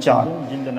4।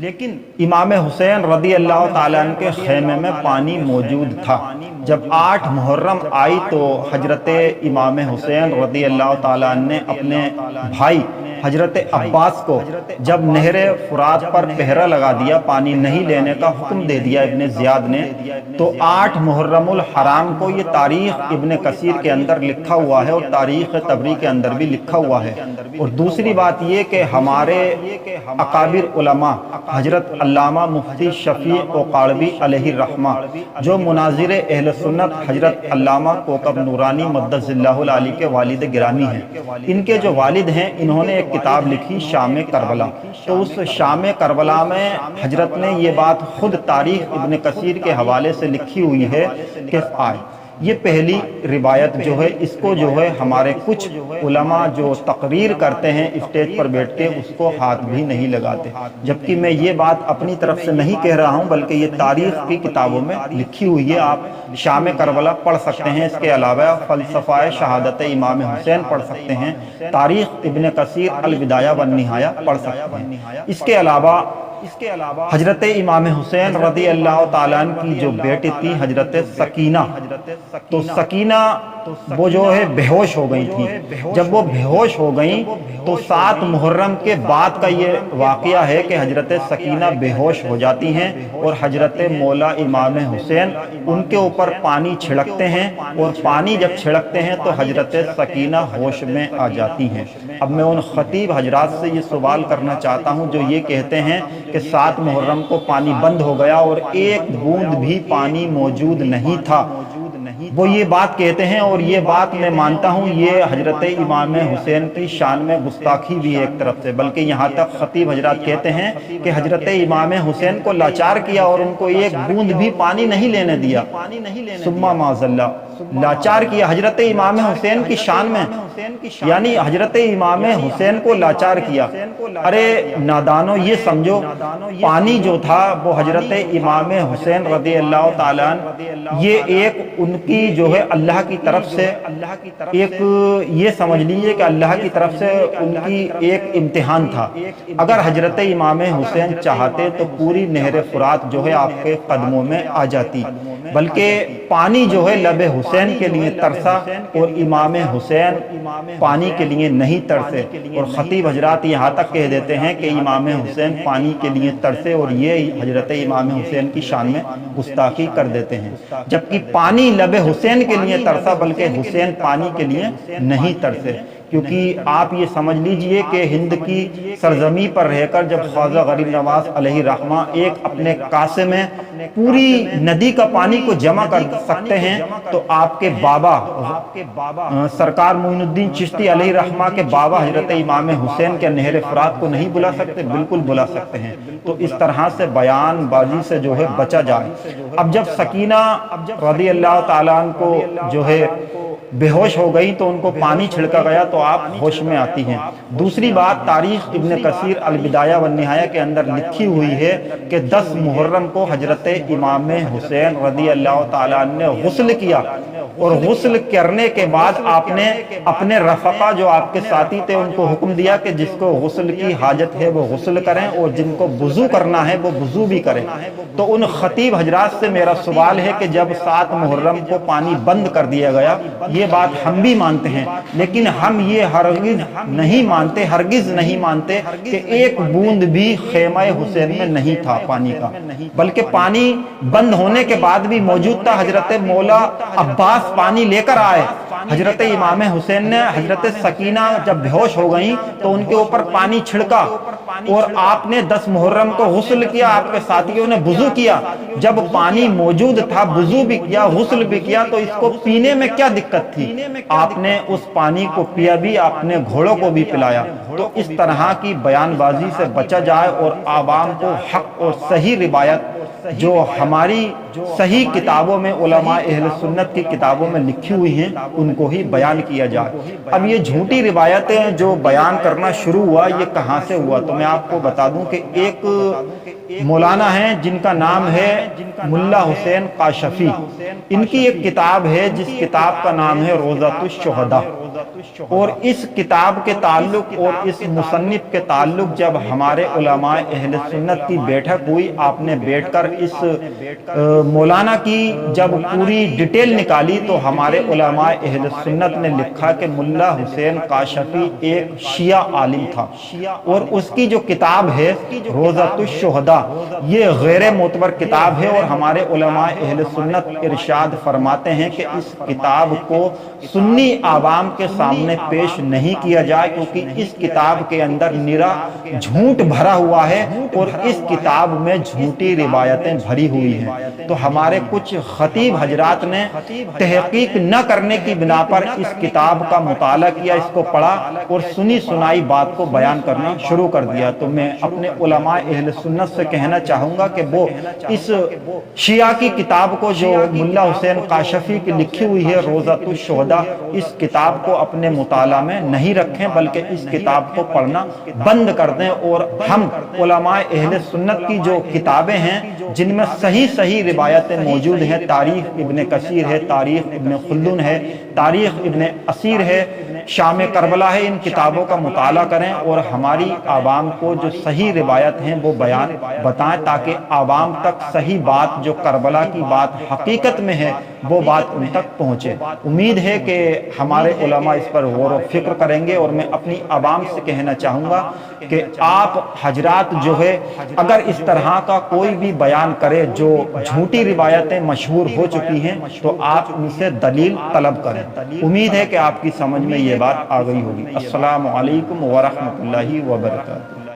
لیکن امام حسین رضی اللہ تعالیٰ عنہ کے خیمے میں پانی موجود تھا۔ جب 8 محرم آئی تو حضرت امام حسین رضی اللہ تعالیٰ عنہ نے اپنے بھائی حضرت عباس کو جب نہر فرات پر پہرا لگا دیا، پانی نہیں لینے کا حکم دے دیا ابن زیاد نے، تو 8 محرم الحرام کو یہ تاریخ ابن کثیر کے اندر لکھا ہوا ہے اور تاریخ طبری کے اندر بھی لکھا ہوا ہے۔ اور دوسری بات یہ کہ ہمارے اکابر علماء حضرت علامہ مفتی شفیع اوقاڑوی علیہ الرحمہ جو مناظر اہل سنت حضرت علامہ کوکب نورانی مدث اللہ العالی کے والد گرامی ہیں، ان کے جو والد ہیں انہوں نے ایک کتاب لکھی شام کربلا، تو اس شام کربلا میں حضرت نے یہ بات خود تاریخ ابن کثیر کے حوالے سے لکھی ہوئی ہے کہ یہ پہلی روایت جو ہے اس کو جو ہے ہمارے کچھ علماء جو تقریر کرتے ہیں اسٹیج پر بیٹھ کے اس کو ہاتھ بھی نہیں لگاتے، جبکہ میں یہ بات اپنی طرف سے نہیں کہہ رہا ہوں بلکہ یہ تاریخ کی کتابوں میں لکھی ہوئی ہے۔ آپ شام کربلا پڑھ سکتے ہیں، اس کے علاوہ فلسفہ شہادت امام حسین پڑھ سکتے ہیں، تاریخ ابن کثیر البدایہ والنہایہ پڑھ سکتے ہیں۔ اس کے علاوہ حضرت امام حسین رضی اللہ تعالیٰ عنہ کی جو بیٹی تھی حضرت سکینہ، تو سکینہ وہ جو ہے بے ہوش ہو گئی تھی۔ جب وہ بے ہوش ہو گئیں تو 7 محرم کے بعد کا یہ واقعہ ہے کہ حضرت سکینہ بے ہوش ہو جاتی ہیں اور حضرت مولا امام حسین ان کے اوپر پانی چھڑکتے ہیں، اور پانی جب چھڑکتے ہیں تو حضرت سکینہ ہوش میں آ جاتی ہیں۔ اب میں ان خطیب حضرات سے یہ سوال کرنا چاہتا ہوں جو یہ کہتے ہیں کہ 7 محرم کو پانی بند ہو گیا اور ایک بوند بھی پانی موجود نہیں تھا، وہ یہ بات کہتے ہیں، اور یہ بات میں مانتا ہوں یہ حضرت امام حسین کی شان میں گستاخی بھی ہے ایک طرف سے، بلکہ یہاں تک خطیب حضرات کہتے ہیں کہ حضرت امام حسین کو لاچار کیا اور ان کو ایک بوند بھی پانی نہیں لینے دیا، ثم معاذ اللہ لاچار کیا حضرت امام حسین کی شان میں، یعنی حضرت امام حسین کو لاچار کیا۔ ارے نادانو، یہ سمجھو پانی جو تھا وہ حضرت امام حسین رضی اللہ تعالیٰ عنہ یہ ایک ان کی جو ہے اللہ کی طرف سے ایک یہ سمجھ لیجئے کہ اللہ کی طرف سے ان کی ایک امتحان تھا۔ اگر حضرت امام حسین چاہتے تو پوری نہر فرات جو ہے آپ کے قدموں میں آ جاتی، بلکہ پانی جو ہے لب حسین کے لیے ترسا اور امام حسین پانی کے لیے نہیں ترسے، اور خطیب حضرات یہاں تک کہہ دیتے ہیں کہ امام حسین پانی کے لیے ترسے، اور یہ حضرت امام حسین کی شان میں گستاخی کر دیتے ہیں، جبکہ پانی لب حسین کے لیے ترسا بلکہ حسین پانی کے لیے نہیں ترسے۔ کیونکہ آپ یہ سمجھ لیجئے کہ ہند کی سرزمین پر رہ کر جب خواجہ غریب نواز علیہ رحمہ ایک اپنے کاسے میں پوری ندی کا پانی کو جمع کر سکتے ہیں، تو آپ کے بابا سرکار معین الدین چشتی علیہ رحمہ کے بابا حضرت امام حسین کے نہر فرات کو نہیں بلا سکتے؟ بالکل بلا سکتے ہیں۔ تو اس طرح سے بیان بازی سے جو ہے بچا جائے۔ اب جب سکینہ رضی اللہ تعالیٰ عنہ کو جو ہے بے ہوش ہو گئی تو ان کو پانی چھڑکا گیا تو آپ ہوش میں آتی ہیں۔ دوسری بات تاریخ ابن کثیر البدایہ والنہایہ کے اندر لکھی ہوئی ہے کہ 10 محرم کو حضرت امام حسین رضی اللہ تعالیٰ عنہ نے غسل کیا، اور غسل کرنے کے بعد آپ نے اپنے رفقا جو آپ کے ساتھی تھے ان کو حکم دیا کہ جس کو غسل کی حاجت ہے وہ غسل کریں اور جن کو وضو کرنا ہے وہ وضو بھی کریں۔ تو ان خطیب حضرات سے میرا سوال ہے کہ جب 7 محرم کو پانی بند کر دیا گیا، یہ بات ہم بھی مانتے ہیں، لیکن ہم یہ ہرگز نہیں مانتے کہ ایک بوند بھی خیمہ حسین میں نہیں تھا پانی کا، بلکہ پانی بند ہونے کے بعد بھی موجود تھا۔ حضرت مولا عباس پانی لے کر آئے، حضرت امام حسین نے حضرت سکینہ جب بے ہوش ہو گئیں تو ان کے اوپر پانی چھڑکا، اور آپ نے 10 محرم کو غسل کیا، آپ کے ساتھیوں نے وضو کیا۔ جب پانی موجود تھا وضو بھی کیا، غسل بھی کیا، تو اس کو پینے میں کیا دقت تھی؟ آپ نے اس پانی کو پیا بھی، آپ نے گھوڑوں کو بھی پلایا۔ تو اس طرح کی بیان بازی سے بچا جائے اور عوام کو حق اور صحیح روایت جو ہماری صحیح کتابوں میں علماء اہل سنت کی کتابوں میں لکھی ہوئی ہیں ان کو ہی بیان کیا جائے۔ اب یہ جھوٹی روایتیں جو بیان کرنا شروع ہوا یہ کہاں سے ہوا؟ تو میں آپ کو بتا دوں کہ ایک مولانا ہیں جن کا نام ہے ملا حسین کاشفی، ان کی ایک کتاب ہے جس کتاب کا نام ہے روضۃ الشہداء، اور اس کتاب کے تعلق اور اس مصنف کے تعلق جب ہمارے علماء اہل سنت کی بیٹھک ہوئی، آپ نے بیٹھ کر اس مولانا کی جب پوری ڈیٹیل نکالی تو ہمارے علماء اہل سنت نے لکھا کہ ملا حسین کاشفی ایک شیعہ عالم تھا، اور اس کی جو کتاب ہے روضۃ الشہداء یہ غیر معتبر کتاب ہے، اور ہمارے علماء اہل سنت ارشاد فرماتے ہیں کہ اس کتاب کو سنی عوام کے سامنے پیش نہیں کیا جائے، کیونکہ اس کتاب کے اندر نرا جھوٹ بھرا ہوا ہے اور اس کتاب میں جھوٹی روایتیں بھری ہوئی ہیں۔ تو ہمارے کچھ خطیب حضرات نے تحقیق نہ کرنے کی بنا پر اس کتاب کا مطالعہ کیا، اس کو پڑھا اور سنی سنائی بات کو بیان کرنا شروع کر دیا۔ تو میں اپنے علماء اہل سنت سے کہنا چاہوں گا کہ وہ اس شیعہ کی کتاب کو جو ملا حسین کاشفی کی لکھی ہوئی ہے روضۃ الشہداء، اس کتاب کو اپنے مطالعہ میں نہیں رکھیں بلکہ اس کتاب کو پڑھنا بند کر دیں، اور ہم علماء اہل سنت کی جو کتابیں ہیں جن میں صحیح روایتیں موجود ہیں، تاریخ ابن کثیر ہے، تاریخ ابن خلدون ہے، تاریخ ابن اسیر ہے، شام کربلا ہے، ان کتابوں کا مطالعہ کریں اور ہماری عوام کو جو صحیح روایت ہیں وہ بیان بتائیں تاکہ عوام تک صحیح بات جو کربلا کی بات حقیقت میں ہے وہ بات ان تک پہنچے۔ امید ہے کہ ہمارے علماء اس پر غور و فکر کریں گے، اور میں اپنی عوام سے کہنا چاہوں گا کہ آپ حضرات جو ہے اگر اس طرح کا کوئی بھی بیان کرے جو جھوٹی روایتیں مشہور ہو چکی ہیں تو آپ ان سے دلیل طلب کریں۔ امید ہے کہ آپ کی سمجھ میں یہ بات آ گئی ہوگی۔ السلام علیکم ورحمۃ اللہ وبرکاتہ۔